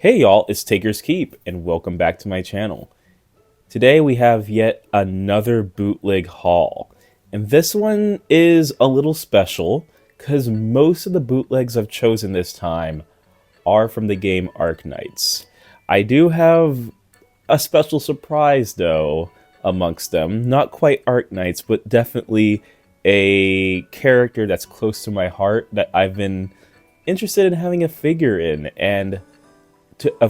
Hey y'all, it's Taker's Keep, and welcome back to my channel. Today we have yet another bootleg haul, and this one is a little special because most of the bootlegs I've chosen this time are from the game Arknights. I do have a special surprise though amongst them, not quite Arknights, but definitely a character that's close to my heart that I've been interested in having a figure in, and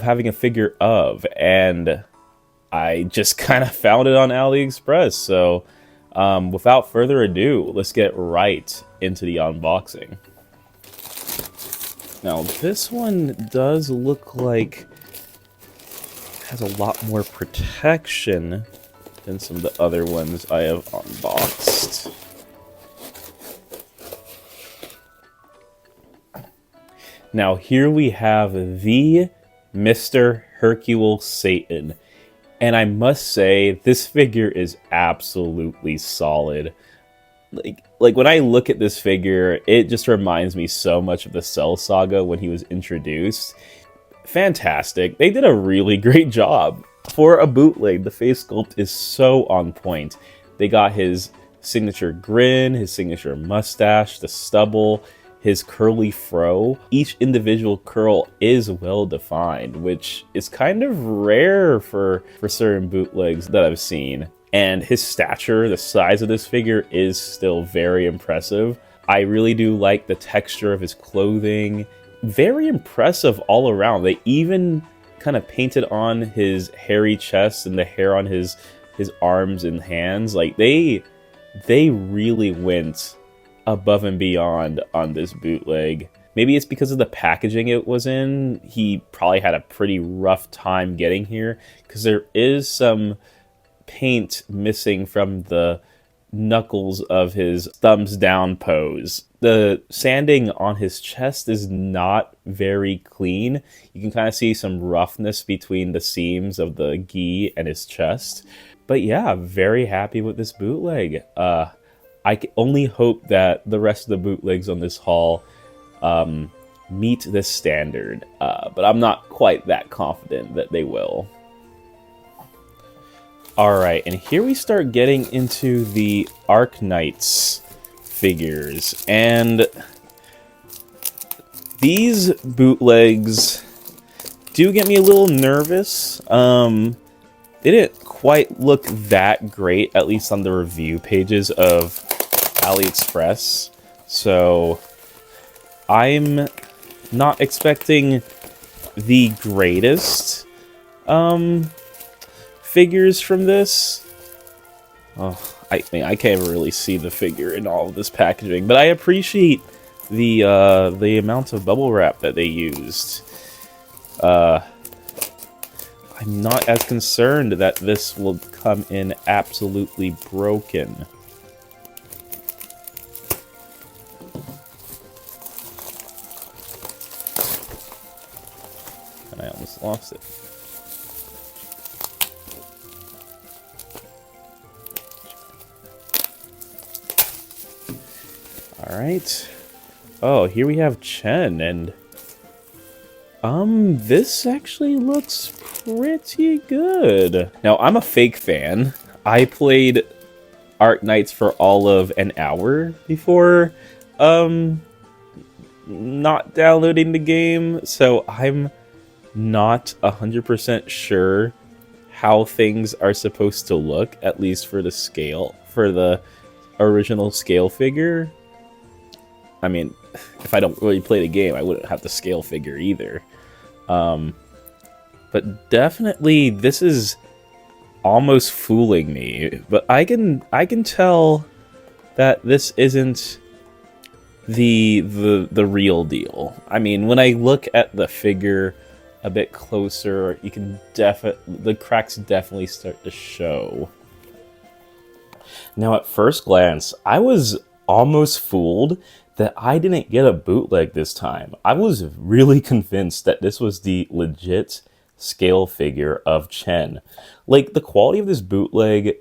having a figure of, and I just kind of found it on AliExpress. So without further ado, let's get right into the unboxing. Now this one does look like it has a lot more protection than some of the other ones I have unboxed. Now here we have the Mr. Hurcule Satan, and I must say this figure is absolutely solid. Like when I look at this figure, it just reminds me so much of the Cell Saga when he was introduced. Fantastic. They did a really great job. For a bootleg, the face sculpt is so on point. They got his signature grin, his signature mustache, the stubble, his curly fro. Each individual curl is well defined, which is kind of rare for certain bootlegs that I've seen. And his stature, the size of this figure, is still very impressive. I really do like the texture of his clothing. Very impressive all around. They even kind of painted on his hairy chest and the hair on his arms and hands. Like they really went above and beyond on this bootleg. Maybe it's because of the packaging it was in. He probably had a pretty rough time getting here because there is some paint missing from the knuckles of his thumbs down pose. The sanding on his chest is not very clean. You can kind of see some roughness between the seams of the gi and his chest. But yeah, very happy with this bootleg. I can only hope that the rest of the bootlegs on this haul meet this standard, but I'm not quite that confident that they will. Alright, and here we start getting into the Arknights figures, and these bootlegs do get me a little nervous. They didn't quite look that great, at least on the review pages of AliExpress, so I'm not expecting the greatest figures from this. Oh, I mean, I can't really see the figure in all of this packaging, but I appreciate the amount of bubble wrap that they used. I'm not as concerned that this will come in absolutely broken. And I almost lost it. Alright. Oh, here we have Chen, and this actually looks pretty good. Now, I'm a fake fan. I played Arknights for all of an hour before not downloading the game, so I'm not 100% sure how things are supposed to look, at least for the scale, for the original scale figure. I mean, if I don't really play the game, I wouldn't have the scale figure either. But definitely, this is almost fooling me. But I can tell that this isn't the real deal. I mean, when I look at the figure a bit closer, you can the cracks definitely start to show. Now, at first glance, I was almost fooled that I didn't get a bootleg this time. I was really convinced that this was the legit scale figure of Chen. Like, the quality of this bootleg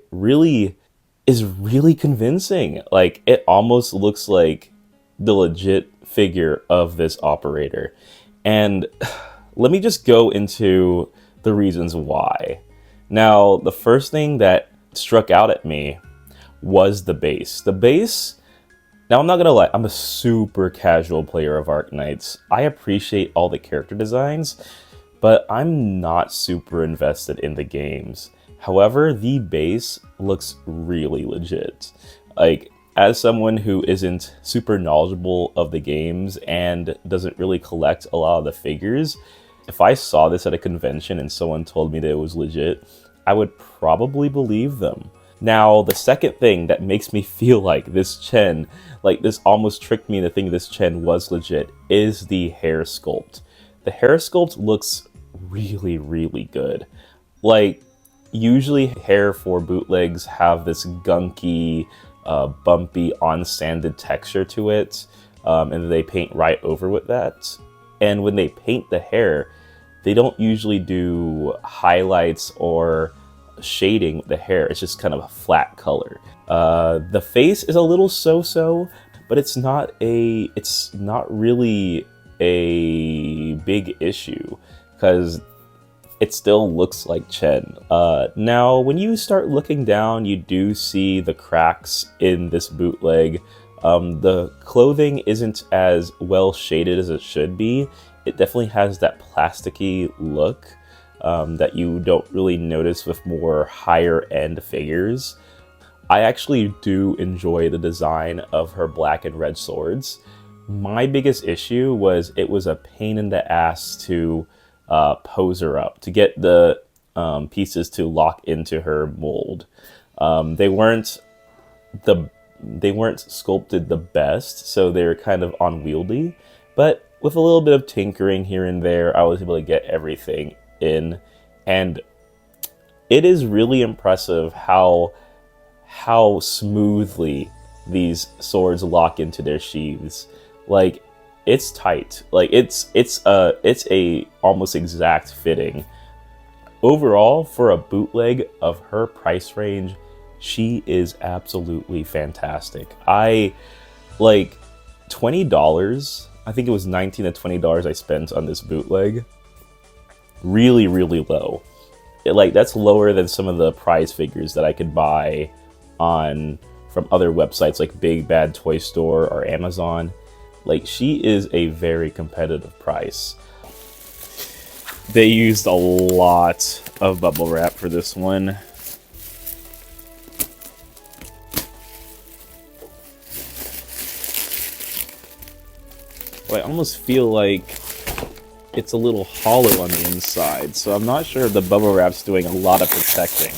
is really convincing. Like, it almost looks like the legit figure of this operator. And let me just go into the reasons why. Now, the first thing that struck out at me was the base. The base, now I'm not gonna lie, I'm a super casual player of Arknights. I appreciate all the character designs, but I'm not super invested in the games. However, the base looks really legit. Like, as someone who isn't super knowledgeable of the games and doesn't really collect a lot of the figures, if I saw this at a convention and someone told me that it was legit, I would probably believe them. Now, the second thing that makes me feel like this Chen, like this almost tricked me into thinking this Chen was legit, is the hair sculpt. The hair sculpt looks really, really good. Like, usually hair for bootlegs have this gunky, bumpy, on-sanded texture to it, and they paint right over with that. And when they paint the hair, they don't usually do highlights or shading with the hair. It's just kind of a flat color. The face is a little so-so, but it's not really a big issue because it still looks like Chen. Now, when you start looking down, you do see the cracks in this bootleg. The clothing isn't as well shaded as it should be. It definitely has that plasticky look that you don't really notice with more higher end figures. I actually do enjoy the design of her black and red swords. My biggest issue was it was a pain in the ass to pose her up, to get the pieces to lock into her mold. They weren't sculpted the best, so they're kind of unwieldy, but with a little bit of tinkering here and there, I was able to get everything in, and it is really impressive how smoothly these swords lock into their sheaths. Like, it's tight. Like, it's a almost exact fitting. Overall, for a bootleg of her price range, she is absolutely fantastic. I like $20. I think it was $19 to $20 I spent on this bootleg. Really, really low. That's lower than some of the prize figures that I could buy from other websites like Big Bad Toy Store or Amazon. Like, she is a very competitive price. They used a lot of bubble wrap for this one. I almost feel like it's a little hollow on the inside, so I'm not sure if the bubble wrap's doing a lot of protecting.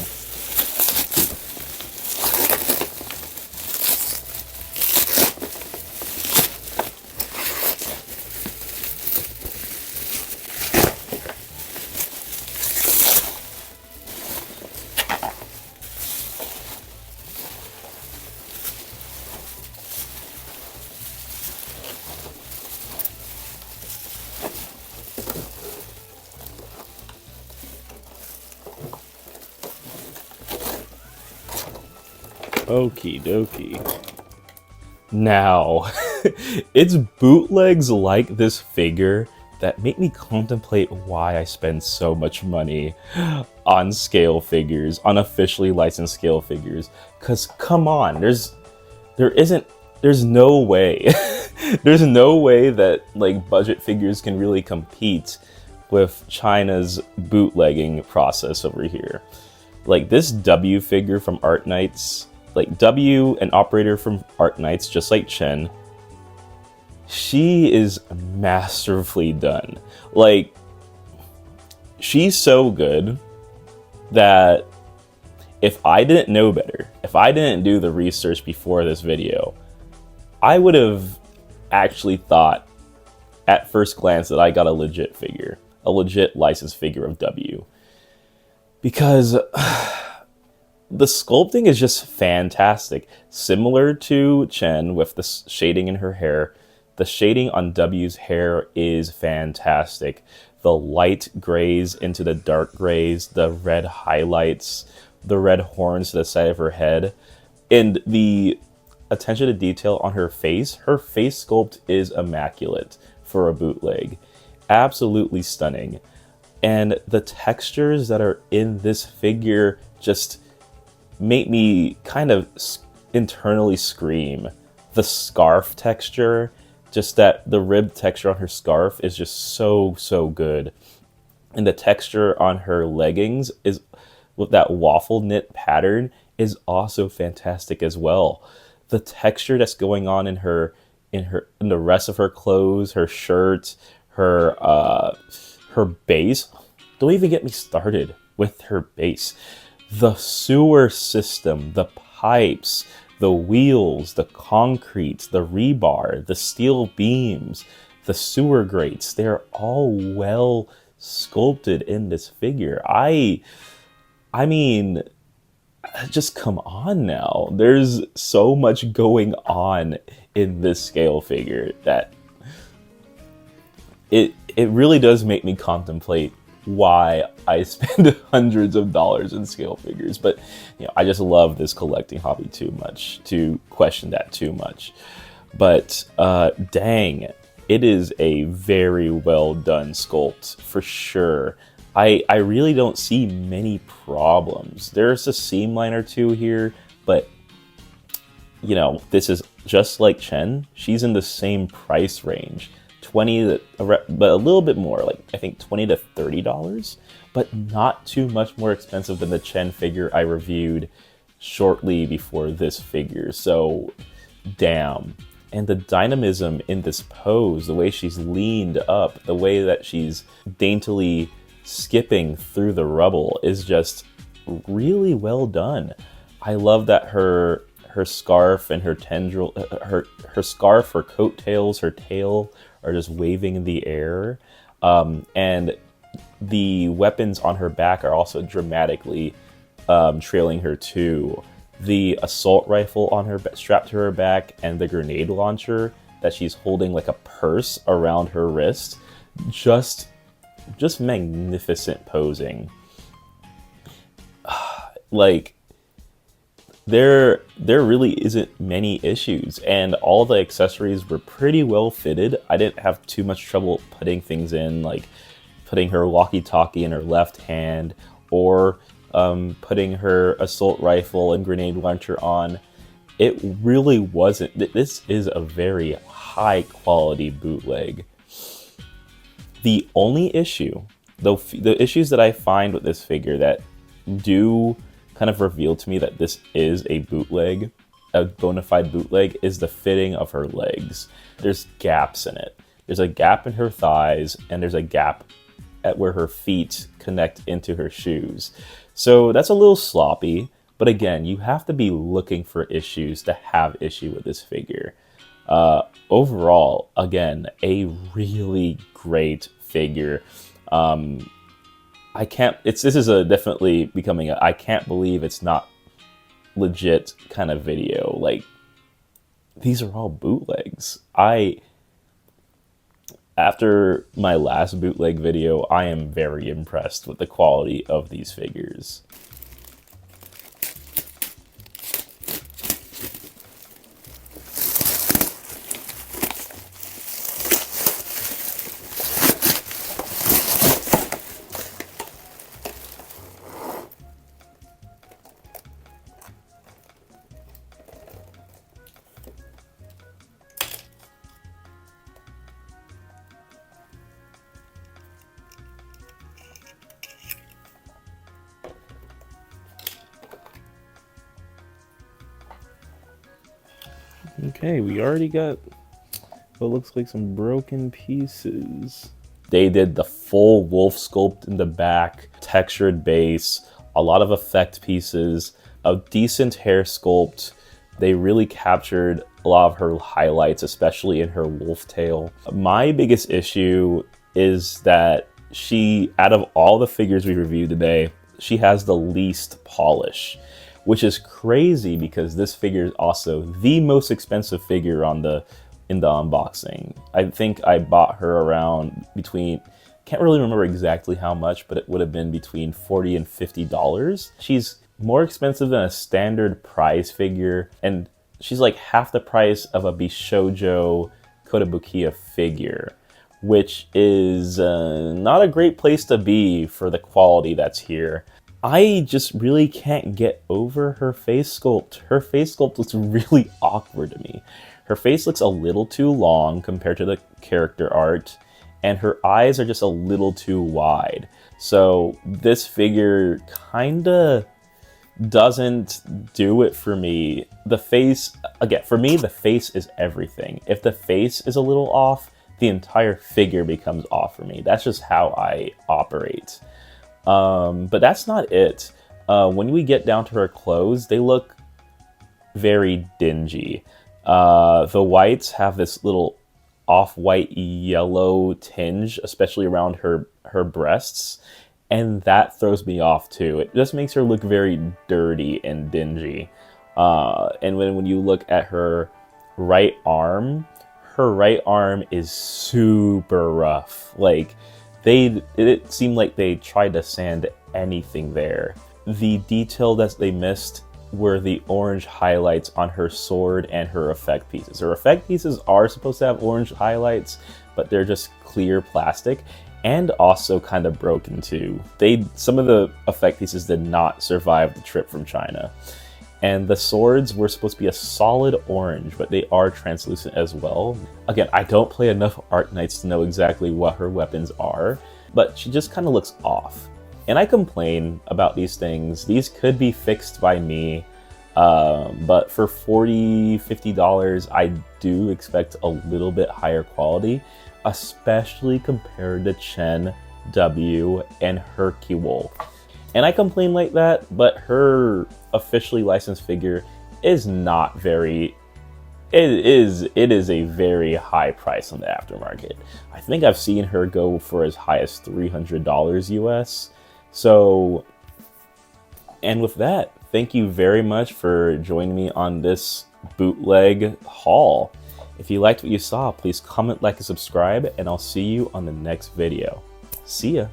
Okie dokie. Now, it's bootlegs like this figure that make me contemplate why I spend so much money on scale figures, on officially licensed scale figures. Cause come on, there's no way, there's no way that like budget figures can really compete with China's bootlegging process over here. Like this W figure from Arknights, like W, an operator from Arknights, just like Chen, she is masterfully done. Like, she's so good that if I didn't know better, if I didn't do the research before this video, I would have actually thought at first glance that I got a legit figure, a legit licensed figure of W. Because the sculpting is just fantastic. Similar to Chen with the shading in her hair, the shading on W's hair is fantastic. The light grays into the dark grays, the red highlights, the red horns to the side of her head, and the attention to detail on her face sculpt is immaculate for a bootleg. absolutely stunning. And the textures that are in this figure just make me kind of internally scream. The scarf texture, just that the rib texture on her scarf is just so good. And the texture on her leggings is with that waffle knit pattern is also fantastic as well. The texture that's going on in in the rest of her clothes, her shirt, her base. Don't even get me started with her base. The sewer system, the pipes, the wheels, the concrete, the rebar, the steel beams, the sewer grates, they're all well sculpted in this figure. I mean, just come on now. There's so much going on in this scale figure that it really does make me contemplate why I spend hundreds of dollars in scale figures. But I just love this collecting hobby too much to question that too much. But dang, it is a very well done sculpt for sure. I really don't see many problems. There's a seam line or two here, but this is just like Chen. She's in the same price range. 20 but a little bit more, like I think $20 to $30, but not too much more expensive than the Chen figure I reviewed shortly before this figure. So damn. And the dynamism in this pose, the way she's leaned up, the way that she's daintily skipping through the rubble is just really well done. I love that her scarf and her tendril, her scarf, her coattails, her tail are just waving in the air. And the weapons on her back are also dramatically trailing her too. The assault rifle on her strapped to her back and the grenade launcher that she's holding like a purse around her wrist. Just magnificent posing. Like there really isn't many issues, and all the accessories were pretty well fitted. I didn't have too much trouble putting things in, like putting her walkie-talkie in her left hand, or putting her assault rifle and grenade launcher on. It really wasn't. This is a very high quality bootleg. The only issue, though, the issues that I find with this figure that do kind of reveal to me that this is a bootleg, a bona fide bootleg, is the fitting of her legs. There's gaps in it. There's a gap in her thighs, and there's a gap at where her feet connect into her shoes. So that's a little sloppy, but again, you have to be looking for issues to have issue with this figure. Overall, again, a really great figure. This is definitely becoming a I can't believe it's not legit kind of video. Like, these are all bootlegs. After my last bootleg video, I am very impressed with the quality of these figures. Okay, we already got what looks like some broken pieces. They did the full wolf sculpt in the back, textured base, a lot of effect pieces, a decent hair sculpt. They really captured a lot of her highlights, especially in her wolf tail. My biggest issue is that out of all the figures we reviewed today, she has the least polish, which is crazy because this figure is also the most expensive figure in the unboxing. I think I bought her around can't really remember exactly how much, but it would have been between $40 and $50. She's more expensive than a standard prize figure, and she's like half the price of a Bishoujo Kotobukiya figure. which is not a great place to be for the quality that's here. I just really can't get over her face sculpt. Her face sculpt looks really awkward to me. Her face looks a little too long compared to the character art, and her eyes are just a little too wide. So this figure kinda doesn't do it for me. The face, again, for me, the face is everything. If the face is a little off, the entire figure becomes off for me. That's just how I operate. But that's not it. When we get down to her clothes, they look very dingy. The whites have this little off-white yellow tinge, especially around her breasts, and that throws me off too. It just makes her look very dirty and dingy. And when you look at her right arm is super rough. Like, it seemed like they tried to sand anything there. The detail that they missed were the orange highlights on her sword and her effect pieces. Her effect pieces are supposed to have orange highlights, but they're just clear plastic and also kind of broken too. Some of the effect pieces did not survive the trip from China. And the swords were supposed to be a solid orange, but they are translucent as well. Again, I don't play enough Arknights to know exactly what her weapons are, but she just kind of looks off. And I complain about these things. These could be fixed by me, but for $40, $50, I do expect a little bit higher quality, especially compared to Chen, W, and Hurcule. And I complain like that, but her officially licensed figure is not very... It is a very high price on the aftermarket. I think I've seen her go for as high as $300 US. So, and with that, thank you very much for joining me on this bootleg haul. If you liked what you saw, please comment, like, and subscribe, and I'll see you on the next video. See ya!